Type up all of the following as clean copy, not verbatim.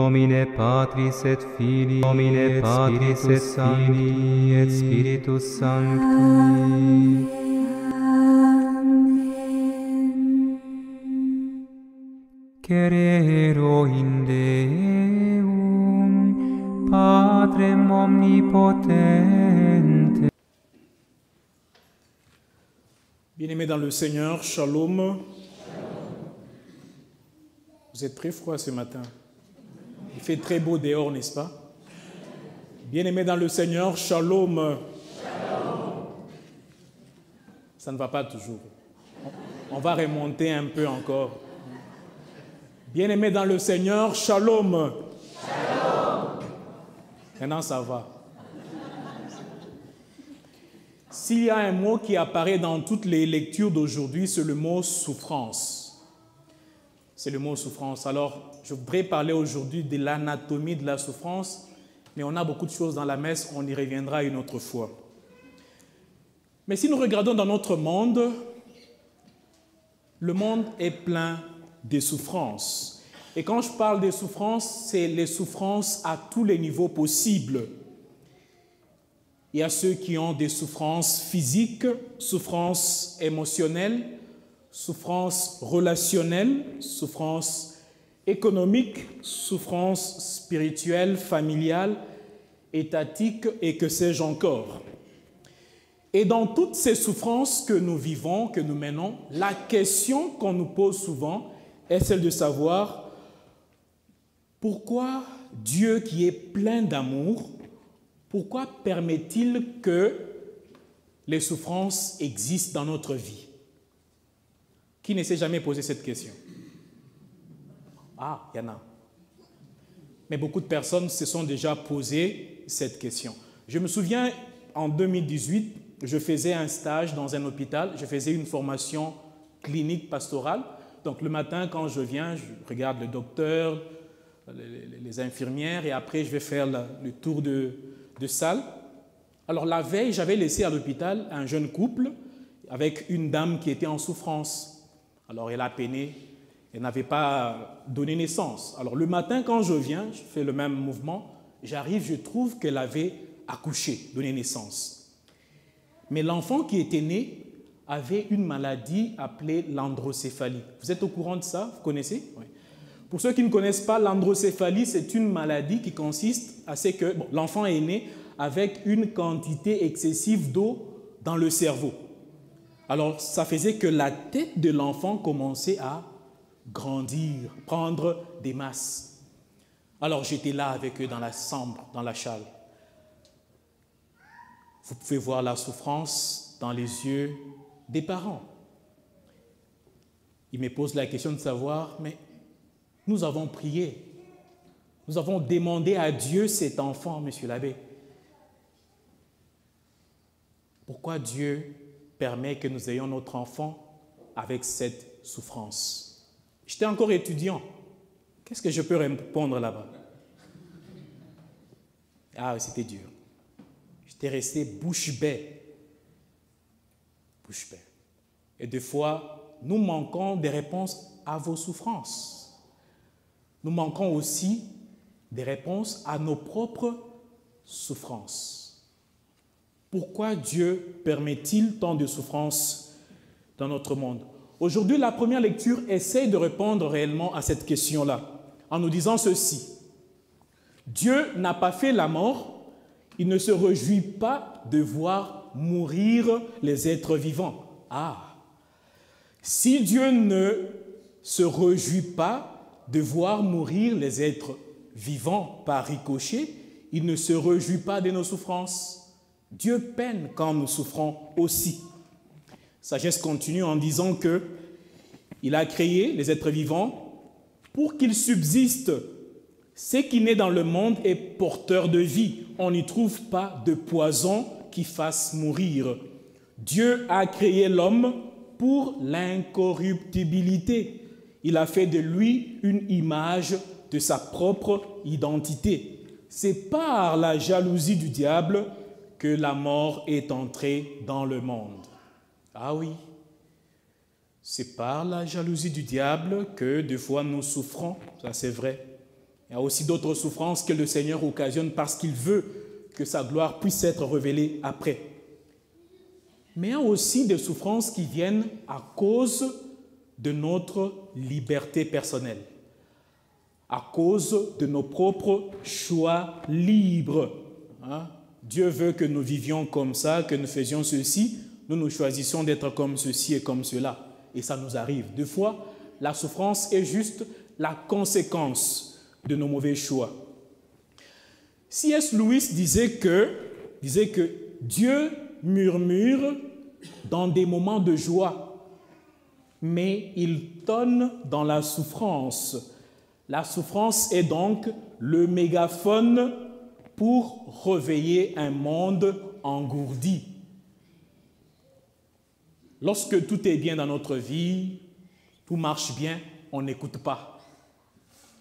nomine Patris et Filii, nomine Patris et Filii et Spiritus Sancti. Cerero in Deum, Patrem omnipotente. Bien-aimés dans le Seigneur, shalom. Vous êtes très froid ce matin. Il fait très beau dehors, n'est-ce pas? Bien-aimés dans le Seigneur, shalom. Ça ne va pas toujours. On va remonter un peu encore. Bien-aimés dans le Seigneur, shalom. Maintenant, ça va. S'il y a un mot qui apparaît dans toutes les lectures d'aujourd'hui, c'est le mot souffrance. C'est le mot souffrance. Alors, je voudrais parler aujourd'hui de l'anatomie de la souffrance, mais on a beaucoup de choses dans la messe, on y reviendra une autre fois. Mais si nous regardons dans notre monde, le monde est plein de souffrances. Et quand je parle de souffrances, c'est les souffrances à tous les niveaux possibles. Il y a ceux qui ont des souffrances physiques, souffrances émotionnelles, souffrances relationnelles, souffrances économiques, souffrances spirituelles, familiales, étatiques et que sais-je encore. Et dans toutes ces souffrances que nous vivons, que nous menons, la question qu'on nous pose souvent est celle de savoir pourquoi Dieu qui est plein d'amour, pourquoi permet-il que les souffrances existent dans notre vie? Qui ne s'est jamais posé cette question? Ah, il y en a. Mais beaucoup de personnes se sont déjà posé cette question. Je me souviens, en 2018, je faisais un stage dans un hôpital, je faisais une formation clinique pastorale. Donc le matin, quand je viens, je regarde le docteur, les infirmières, et après je vais faire le tour de salle. Alors la veille, j'avais laissé à l'hôpital un jeune couple avec une dame qui était en souffrance. Alors elle a peiné, elle n'avait pas donné naissance. Alors le matin, quand je viens, je fais le même mouvement, j'arrive, je trouve qu'elle avait accouché, donné naissance. Mais l'enfant qui était né avait une maladie appelée l'androcéphalie. Vous êtes au courant de ça? Vous connaissez? Oui. Pour ceux qui ne connaissent pas, l'androcéphalie, c'est une maladie qui consiste à ce que l'enfant est né avec une quantité excessive d'eau dans le cerveau. Alors, ça faisait que la tête de l'enfant commençait à grandir, prendre des masses. Alors, j'étais là avec eux dans la chambre, dans la salle. Vous pouvez voir la souffrance dans les yeux des parents. Ils me posent la question de savoir, mais nous avons prié, nous avons demandé à Dieu cet enfant, monsieur l'abbé. Pourquoi Dieu permet que nous ayons notre enfant avec cette souffrance? J'étais encore étudiant. Qu'est-ce que je peux répondre là-bas? Ah, c'était dur. J'étais resté bouche bée. Bouche bée. Et des fois, nous manquons des réponses à vos souffrances. Nous manquons aussi des réponses à nos propres souffrances. Pourquoi Dieu permet-il tant de souffrances dans notre monde? Aujourd'hui, la première lecture essaie de répondre réellement à cette question-là, en nous disant ceci. Dieu n'a pas fait la mort, il ne se réjouit pas de voir mourir les êtres vivants. Ah! Si Dieu ne se réjouit pas de voir mourir les êtres vivants par ricochet, il ne se réjouit pas de nos souffrances. Dieu peine quand nous souffrons aussi. Sagesse continue en disant que il a créé les êtres vivants pour qu'ils subsistent. Ce qui naît dans le monde est porteur de vie. On n'y trouve pas de poison qui fasse mourir. Dieu a créé l'homme pour l'incorruptibilité. Il a fait de lui une image de sa propre identité. C'est par la jalousie du diable que la mort est entrée dans le monde. Ah oui, c'est par la jalousie du diable que des fois nous souffrons, ça c'est vrai. Il y a aussi d'autres souffrances que le Seigneur occasionne parce qu'il veut que sa gloire puisse être révélée après. Mais il y a aussi des souffrances qui viennent à cause de notre liberté personnelle, à cause de nos propres choix libres. Dieu veut que nous vivions comme ça, que nous faisions ceci. Nous choisissons d'être comme ceci et comme cela. Et ça nous arrive. Des fois, la souffrance est juste la conséquence de nos mauvais choix. C.S. Lewis disait que Dieu murmure dans des moments de joie, mais il tonne dans la souffrance. La souffrance est donc le mégaphone pour réveiller un monde engourdi. Lorsque tout est bien dans notre vie, tout marche bien, on n'écoute pas.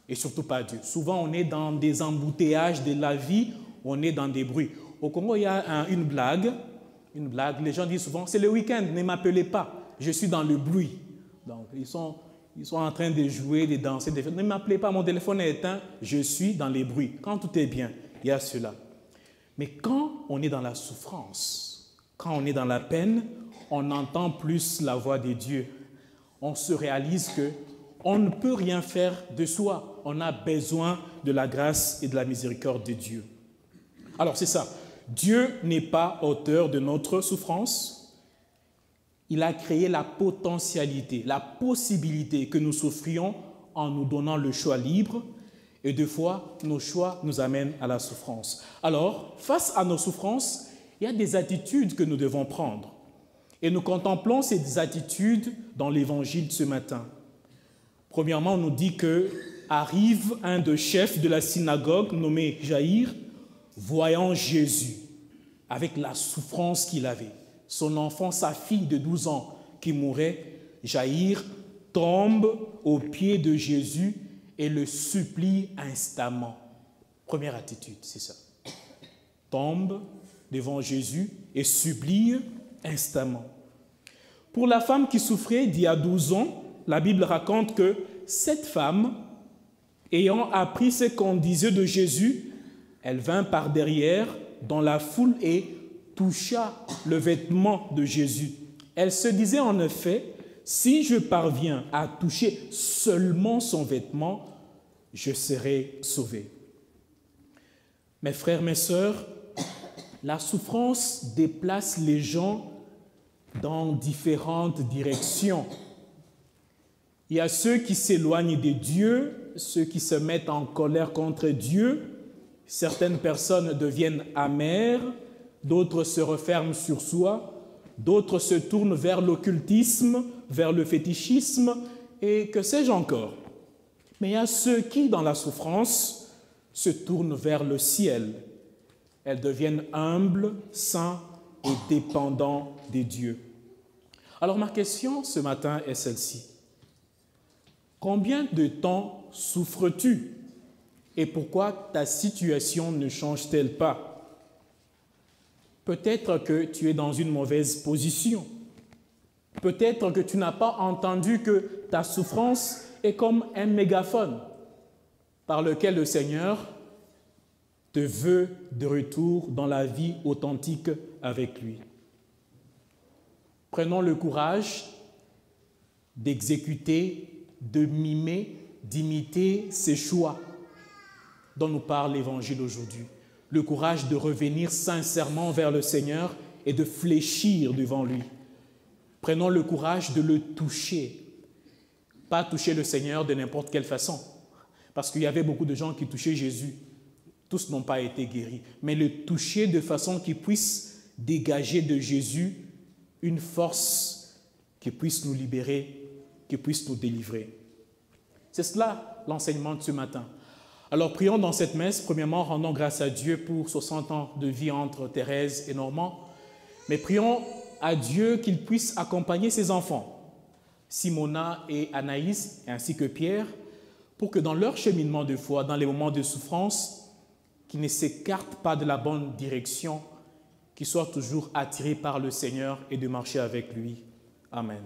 Et surtout pas Dieu. Souvent, on est dans des embouteillages de la vie, on est dans des bruits. Au Congo, il y a une blague. Les gens disent souvent, c'est le week-end, ne m'appelez pas, je suis dans le bruit. Donc, ils sont en train de jouer, de danser, ne m'appelez pas, mon téléphone est éteint, je suis dans les bruits. Quand tout est bien, il y a cela. Mais quand on est dans la souffrance, quand on est dans la peine, on entend plus la voix de Dieu. On se réalise qu'on ne peut rien faire de soi. On a besoin de la grâce et de la miséricorde de Dieu. Alors c'est ça. Dieu n'est pas auteur de notre souffrance. Il a créé la potentialité, la possibilité que nous souffrions en nous donnant le choix libre. Et des fois, nos choix nous amènent à la souffrance. Alors, face à nos souffrances, il y a des attitudes que nous devons prendre. Et nous contemplons ces attitudes dans l'Évangile ce matin. Premièrement, on nous dit que arrive un des chefs de la synagogue nommé Jaïr, voyant Jésus avec la souffrance qu'il avait. Son enfant, sa fille de 12 ans qui mourait, Jaïr tombe aux pieds de Jésus et le supplie instamment. Première attitude, c'est ça. Tombe devant Jésus et supplie instamment. Pour la femme qui souffrait d'il y a 12 ans, la Bible raconte que cette femme, ayant appris ce qu'on disait de Jésus, elle vint par derrière dans la foule et toucha le vêtement de Jésus. Elle se disait en effet, si je parviens à toucher seulement son vêtement, je serai sauvée. Mes frères, mes sœurs, la souffrance déplace les gens dans différentes directions. Il y a ceux qui s'éloignent de Dieu, ceux qui se mettent en colère contre Dieu. Certaines personnes deviennent amères, d'autres se referment sur soi, d'autres se tournent vers l'occultisme, vers le fétichisme et que sais-je encore. Mais il y a ceux qui, dans la souffrance, se tournent vers le ciel. Elles deviennent humbles, saints et dépendants de Dieu. Alors ma question ce matin est celle-ci. Combien de temps souffres-tu et pourquoi ta situation ne change-t-elle pas? Peut-être que tu es dans une mauvaise position. Peut-être que tu n'as pas entendu que ta souffrance est comme un mégaphone par lequel le Seigneur te veut de retour dans la vie authentique avec lui. Prenons le courage d'exécuter, de mimer, d'imiter ces choix dont nous parle l'Évangile aujourd'hui. Le courage de revenir sincèrement vers le Seigneur et de fléchir devant lui. Prenons le courage de le toucher. Pas toucher le Seigneur de n'importe quelle façon. Parce qu'il y avait beaucoup de gens qui touchaient Jésus. Tous n'ont pas été guéris. Mais le toucher de façon qu'il puisse dégager de Jésus une force qui puisse nous libérer, qui puisse nous délivrer. C'est cela l'enseignement de ce matin. Alors prions dans cette messe. Premièrement, rendons grâce à Dieu pour 60 ans de vie entre Thérèse et Normand. Mais prions à Dieu qu'il puisse accompagner ses enfants, Simona et Anaïs, ainsi que Pierre, pour que dans leur cheminement de foi, dans les moments de souffrance, qu'ils ne s'écartent pas de la bonne direction, qu'ils soient toujours attirés par le Seigneur et de marcher avec lui. Amen.